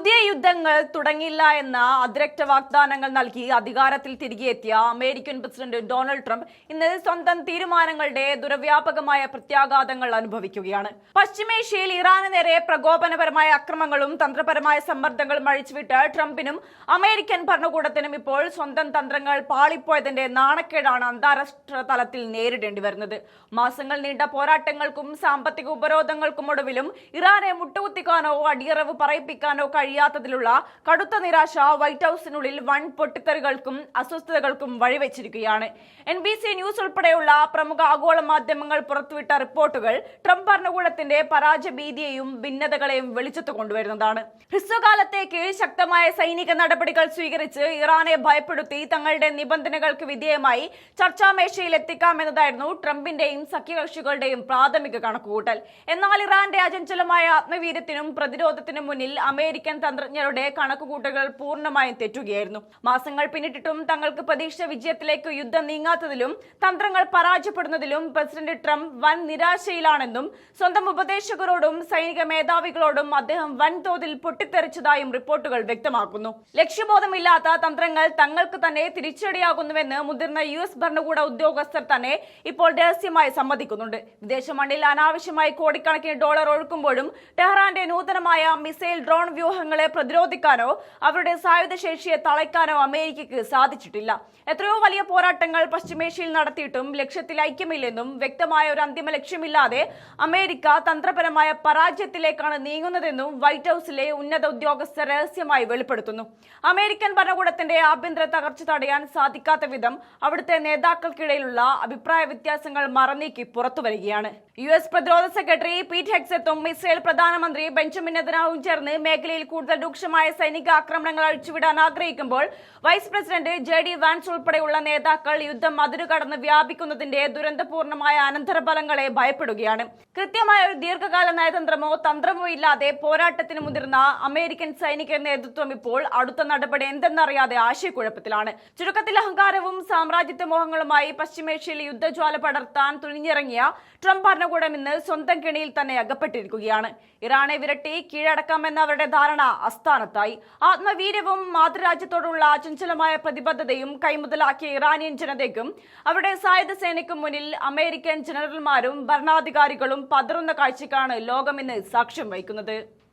പുതിയ യുദ്ധങ്ങൾ തുടങ്ങില്ല എന്ന അതിരക്ത വാഗ്ദാനങ്ങൾ നൽകി അധികാരത്തിൽ തിരികെ എത്തിയ അമേരിക്കൻ പ്രസിഡന്റ് ഡൊണാൾഡ് ട്രംപ് ഇന്ന് സ്വന്തം തീരുമാനങ്ങളുടെ ദുരവ്യാപകമായ പ്രത്യാഘാതങ്ങൾ അനുഭവിക്കുകയാണ്. പശ്ചിമേഷ്യയിൽ ഇറാന് നേരെ പ്രകോപനപരമായ അക്രമങ്ങളും തന്ത്രപരമായ സമ്മർദ്ദങ്ങളും അഴിച്ചുവിട്ട് ട്രംപിനും അമേരിക്കൻ ഭരണകൂടത്തിനും ഇപ്പോൾ സ്വന്തം തന്ത്രങ്ങൾ പാളിപ്പോയതിന്റെ നാണക്കേടാണ് അന്താരാഷ്ട്ര തലത്തിൽ നേരിടേണ്ടി വരുന്നത്. മാസങ്ങൾ നീണ്ട പോരാട്ടങ്ങൾക്കും സാമ്പത്തിക ഉപരോധങ്ങൾക്കും ഒടുവിലും ഇറാനെ മുട്ടുകുത്തിക്കാനോ അടിയറവ് പറയിപ്പിക്കാനോ കഴിയാത്തതിലുള്ള കടുത്ത നിരാശ വൈറ്റ് ഹൌസിനുള്ളിൽ വൻ പൊട്ടിത്തെറികൾക്കും അസ്വസ്ഥതകൾക്കും വഴിവെച്ചിരിക്കുകയാണ്. NBC ന്യൂസ് ഉൾപ്പെടെയുള്ള പ്രമുഖ ആഗോള മാധ്യമങ്ങൾ പുറത്തുവിട്ട റിപ്പോർട്ടുകൾ ട്രംപ് ഭരണകൂടത്തിന്റെ പരാജയഭീതിയെയും ഭിന്നതകളെയും വെളിച്ചത്ത് കൊണ്ടുവരുന്നതാണ്. ഹ്രസ്വകാലത്തേക്ക് ശക്തമായ സൈനിക നടപടികൾ സ്വീകരിച്ച് ഇറാനെ ഭയപ്പെടുത്തി തങ്ങളുടെ നിബന്ധനകൾക്ക് വിധേയമായി ചർച്ചാമേശയിൽ എത്തിക്കാമെന്നതായിരുന്നു ട്രംപിന്റെയും സഖ്യകക്ഷികളുടെയും പ്രാഥമിക കണക്കുകൂട്ടൽ. എന്നാൽ ഇറാന്റെ അചഞ്ചലമായ ആത്മവീര്യത്തിനും പ്രതിരോധത്തിനും മുന്നിൽ അമേരിക്കൻ തന്ത്രജ്ഞരുടെ കണക്കുകൂട്ടലുകൾ പൂർണ്ണമായും തെറ്റുകയായിരുന്നു. മാസങ്ങൾ പിന്നിട്ടിട്ടും തങ്ങൾക്ക് പ്രതീക്ഷിച്ച വിജയത്തിലേക്ക് യുദ്ധം നീങ്ങാത്തതിലും തന്ത്രങ്ങൾ പരാജയപ്പെടുന്നതിലും പ്രസിഡന്റ് ട്രംപ് വൻ നിരാശയിലാണെന്നും സ്വന്തം ഉപദേശകരോടും സൈനിക മേധാവികളോടും അദ്ദേഹം വൻതോതിൽ പൊട്ടിത്തെറിച്ചതായും റിപ്പോർട്ടുകൾ വ്യക്തമാക്കുന്നു. ലക്ഷ്യബോധമില്ലാത്ത തന്ത്രങ്ങൾ തങ്ങൾക്ക് തന്നെ തിരിച്ചടിയാകുന്നുവെന്ന് മുതിർന്ന US ഭരണകൂട ഉദ്യോഗസ്ഥർ തന്നെ ഇപ്പോൾ രഹസ്യമായി സമ്മതിക്കുന്നുണ്ട്. വിദേശ മണ്ണിൽ അനാവശ്യമായി കോടിക്കണക്കിന് ഡോളർ ഒഴുക്കുമ്പോഴും ടെഹ്റാന്റെ നൂതനമായ മിസൈൽ ഡ്രോൺ വ്യൂഹങ്ങളെ പ്രതിരോധിക്കാനോ അവരുടെ സായുധ ശേഷിയെ തളയ്ക്കാനോ അമേരിക്കയ്ക്ക് സാധിച്ചിട്ടില്ല. എത്രയോ വലിയ പോരാട്ടങ്ങൾ പശ്ചിമേഷ്യയിൽ നടത്തിയിട്ടും ലക്ഷ്യത്തിൽ ഐക്യമില്ലെന്നും വ്യക്തമായ ഒരു അന്തിമ ലക്ഷ്യമില്ലാതെ അമേരിക്ക തന്ത്രപരമായ പരാജയത്തിലേക്കാണ് നീങ്ങുന്നതെന്നും വൈറ്റ് ഹൌസിലെ ഉന്നത ഉദ്യോഗസ്ഥർ രഹസ്യമായി വെളിപ്പെടുത്തുന്നു. അമേരിക്കൻ ഭരണകൂടത്തിന്റെ ആഭ്യന്തര തകർച്ച തടയാൻ സാധിക്കാത്ത വിധം അവിടുത്തെ നേതാക്കൾക്കിടയിലുള്ള അഭിപ്രായ വ്യത്യാസങ്ങൾ മറനീക്കി പുറത്തുവരികയാണ്. US പ്രതിരോധ സെക്രട്ടറി പീറ്റ് ഹെഗ്സെത്തും ഇസ്രയേൽ പ്രധാനമന്ത്രി ബെഞ്ചമിൻ നെതന്യാഹുവും ചേർന്ന് മേഖലയിൽ കൂടുതൽ രൂക്ഷമായ സൈനിക ആക്രമണങ്ങൾ അഴിച്ചുവിടാൻ ആഗ്രഹിക്കുമ്പോൾ വൈസ് പ്രസിഡന്റ് JD വാൻസ് ഉൾപ്പെടെയുള്ള നേതാക്കൾ യുദ്ധം അതിരുകടന്ന് വ്യാപിക്കുന്നതിന്റെ ദുരന്തപൂർണമായ അനന്തരഫലങ്ങളെ ഭയപ്പെടുകയാണ്. കൃത്യമായ ഒരു ദീർഘകാല നയതന്ത്രമോ തന്ത്രമോ ഇല്ലാതെ പോരാട്ടത്തിന് മുതിർന്ന അമേരിക്കൻ സൈനിക നേതൃത്വം ഇപ്പോൾ അടുത്ത നടപടി എന്തെന്നറിയാതെ ആശയക്കുഴപ്പത്തിലാണ്. ചുരുക്കത്തിൽ അഹങ്കാരവും സാമ്രാജ്യത്വ മോഹങ്ങളുമായി പശ്ചിമേഷ്യയിൽ യുദ്ധജ്വാല പടർത്താൻ തുനിഞ്ഞിറങ്ങിയ ട്രംപ് ഭരണകൂടം ഇന്ന് സ്വന്തം കെണിയിൽ തന്നെ അകപ്പെട്ടിരിക്കുകയാണ്. ഇറാനെ വിരട്ടി കീഴടക്കാമെന്ന അവരുടെ ധാരണ അസ്ഥാനത്തായി. ആത്മവീര്യവും മാതൃരാജ്യത്തോടുള്ള അചഞ്ചലമായ പ്രതിബദ്ധതയും കൈമുതലാക്കിയ ഇറാനിയൻ ജനതയ്ക്കും അവരുടെ സായുധ സേനയ്ക്കും മുന്നിൽ അമേരിക്കൻ ജനറൽമാരും ഭരണാധികാരികളും പതറുന്ന കാഴ്ചയ്ക്കാണ് ലോകം ഇന്ന് സാക്ഷ്യം വഹിക്കുന്നത്.